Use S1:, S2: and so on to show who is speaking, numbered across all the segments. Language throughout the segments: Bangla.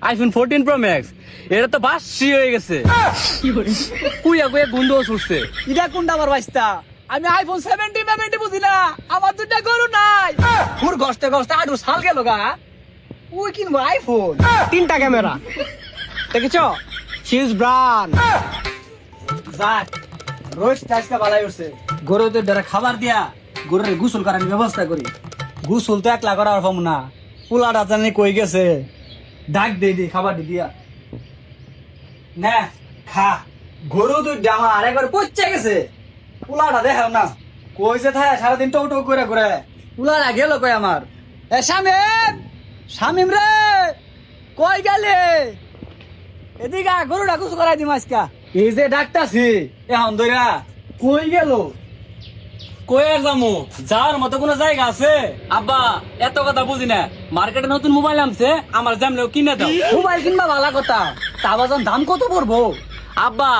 S1: আইফোন 14 প্রো ম্যাক্স এটা তো বাসি হয়ে গেছে কুইয়া কুইয়া গন্ধ ছুটছে।
S2: ইটা কোনটা আমার বাইস্তা? আমি আইফোন 17 বুঝি না, আমার দুটা গরু নাই। পুর গস্তে গস্তে আডু সাল গেল গা। ওই কিনবো আইফোন, 3টা ক্যামেরা দেখেছ, সিজ ব্রান্ড। যাক রোজ টাইসকা বালাই উঠছে। গরুদের দ্বারা খাবার দিয়া গরুরে গোসল করার ব্যবস্থা করি। গোসল তো একলা করার পাবো না, পোলাটা জানি কই গেছে, ডাক দিয়ে দি খাবার দিয়া না খা। গরু দুধ আমার আরেকবার পচে গেছে, পোলাটা দেখাও না কই যে থাকে সারাদিন টৌ টৌ করে ঘুরে। পোলাটা গেল কই আমার। এ শামিম, শামিম রে কই গেলে? এদিকে গরুটা গোসল করাই দিম আজকা। এই যে ডাকতাছি এখন ধইরা কই গেল?
S1: কই আর যামু? যাওয়ার মতো কোনো জায়গা আছে? আব্বা এত কথা বুঝি না, মার্কেটে নতুন মোবাইল আনছে, আমার জামলেও কিনে দাও।
S2: মোবাইল কিনবা ভালো কথা, তা বাজান দাম কত পড়বো?
S1: আব্বা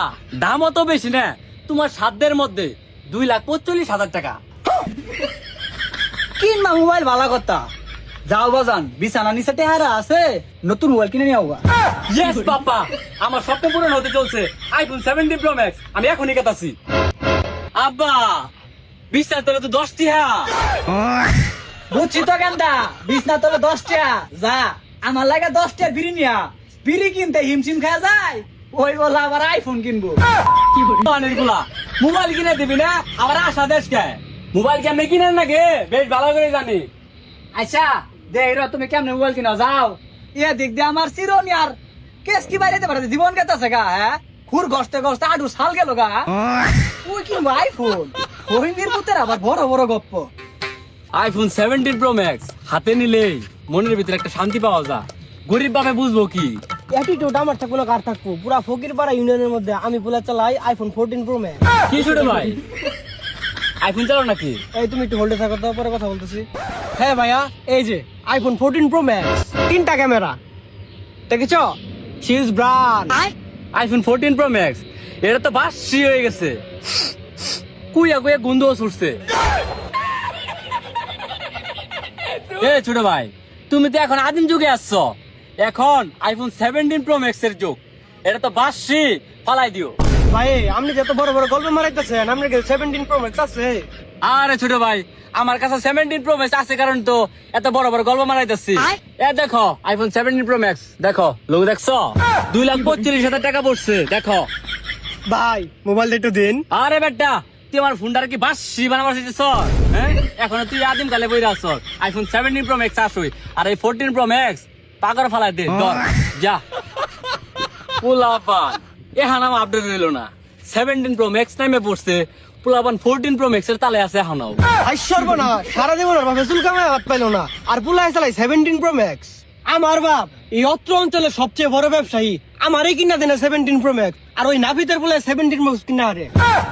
S1: দাম অত বেশি না, তোমার সাধ্যের মধ্যে 2,45,000 টাকা।
S2: কিনবা মোবাইল ভালো কথা, যাও বাজান বিছানা নিচে টেহারা আছে, নতুন মোবাইল কিনে নিয়ে আওগা।
S1: ইয়েস বাপ্পা, আমার স্বপ্ন পূরণ হতে চলছে। আইফোন 17 প্রো ম্যাক্স আমি এখনই কেতাছি। আব্বা বিশ্বাস তোলে তো 10 টিহা।
S2: বুঝছি তো গেন্দা, বিছনা তলে 10 টাকা। যা আমার লাগে 10 টাকা বিড়ি নিয়া, বিড়ি কিনতে হিমশিম খাওয়া যায়, ওই বলা আবার আইফোন কিনবো।
S1: গুলা মোবাইল কিনে দিবি না, আমার আশা দেশ কে মোবাইল কেমনে কিনেন নাকি বেশ ভালো করে জানি।
S2: আচ্ছা দেখ তুমি কেমনে মোবাইল কিনা, যাও ইয়া দিক দিয়ে আমার চিরনি আর কেস কি বাইরে পারে, জীবন কেতাছে গা। হ্যাঁ খুর গস্তে গস্তে আডু সাল গেল গা। ওই কিনবো আইফোন, হরিণীর পুতের আবার বড় বড় গপ্প।
S1: আইফোন 17 প্রো ম্যাক্স হাতে নিলেই মনের ভিতরে একটা শান্তি পাওয়া যায়। গরিব ভাবে বুঝবো কি
S3: অ্যাটিটিউড আমার থাকবো কার থাকবো, পুরা ফকিরপাড়া ইউনিয়নের মধ্যে আমি বলে চালাই আইফোন 14 প্রো ম্যাক্স।
S1: কি ছোট ভাই আইফোন চালাও নাকি?
S3: এই তুমি একটু হোল্ডে থাকো তো, পরে কথা বলতেছি। হ্যাঁ ভাইয়া, এই যে আইফোন 14 প্রো ম্যাক্স, 3টা ক্যামেরা দেখেছ, সিজ ব্রান্ড।
S1: আইফোন 14 প্রো ম্যাক্স এটা তো বাসি হয়ে গেছে কুইয়া কুইয়া গন্ধ ছুটছে। এ ছোট ভাই তুমি তো এখন আদিম যুগে আসছো, এখন আইফোন 17 প্রো ম্যাক্স এর যুগ, এটা তো বাসি ফালাই দিও।
S3: ভাই আপনি যে এত বড় বড় গল্প মারাইতেছেন, আপনার কাছে 17 প্রো ম্যাক্স আছে?
S1: আরে ছোট ভাই আমার কাছে 17 প্রো ম্যাক্স আছে কারণ তো এত বড় বড় গল্প মারাইতেছি। এ দেখো আইফোন 17 প্রো ম্যাক্স, দেখো লোক দেখছো, 2,45,000 টাকা পড়ছে। দেখো
S3: ভাই মোবাইলটা একটু দিন।
S1: আরে বেটা তুই আমার ফোনটার কি বাসি বানাবার চাইছিস? হ্যাঁ এখনো তুই আদিম কালে বই আছ। আইফোন 17 প্রো ম্যাক্স আসুই, আর এই 14 প্রো ম্যাক্স পাগর ফালাই দে ধর যা। পোলাপান এখন আমার আপডেট হইলো না, 17 প্রো ম্যাক্স নামে পড়ছে, পোলাপান 14 প্রো ম্যাক্স এর তালে আছে এখনো।
S3: ভাই সর্বনা, সারা জীবন আর ভাবে চুল কামায় হাত পাইলো না, আর পুলাই চালাই 17 প্রো ম্যাক্স। আমার বাপ এই অত্র অঞ্চলের সবচেয়ে বড় ব্যবসায়ী, আমারই কিনা দেনা 17 প্রো ম্যাক্স, আর ওই নাভিতের বলে 17 প্রো ম্যাক্স কিনা আরে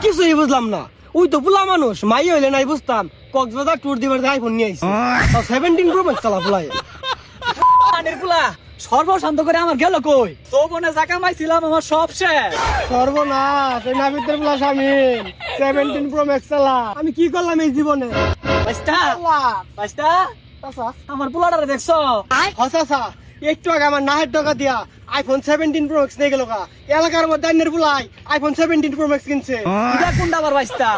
S3: কিছুই বুঝলাম না। ওই তো পুলা মানুষ, মাই হইলে নাই বুঝতাম, কক্সবাজার ট্যুর দিবার আইফোন নিয়ে আইছে, 17 প্রো ম্যাক্স চালা পুলাই।
S2: আনের পুলা সর্বশান্ত করে আমার গেল কই? যৌবনে জাকা মাইছিলাম আমার সব শেষ।
S3: সর্বনাশ, এই নাভিতের পুলা শামিল 17 প্রো ম্যাক্স চালা। আমি কি করলাম এই জীবনে?
S2: বাইস্তা বাইস্তা আমার পোলাটারে দেখছো?
S3: হসাসা একটু আগে আমার নাহের টাকা দিয়া আইফোন 17 প্রো ম্যাক্স নিয়ে গেল গা। এলাকার মধ্যে আইনের বুলাই আইফোন 17 প্রো ম্যাক্স কিনছে।
S2: এটা কোনটা আমার বাইস্তা?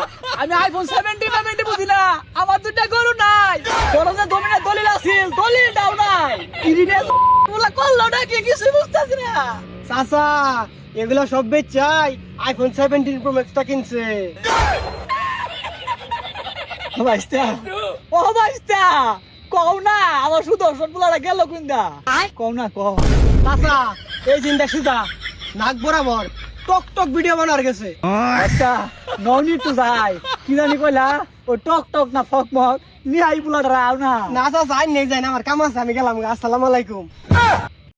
S2: আমি আইফোন 17 বুঝি না, আমার দুটা গরু নাই। তোর যে জমিনের দলিল আছিল, দলিল দাও নাই। ইরিনে পোলা করলো নাকি কিছু বুঝতাছি না।
S3: চাচা এগুলা সব বেচাই আইফোন 17 প্রো ম্যাক্সটা কিনছে।
S2: বাইস্তা ও বাইস্তা কও না, আমার সুদর্শন পোলাটা গেল কোনটা? কও না কও।
S3: চাচা এই চিন্তা সুজা নাক বরাবর টক টক ভিডিও বানার গেছে।
S2: আচ্ছা নো নিড টু যাই, কি জানি কইলা ও টক টক না ফক মক নি আই পোলাটা আও না।
S3: না চাচা আই নেই যাই না, আমার কাম আছে, আমি গেলাম। আসসালামু আলাইকুম।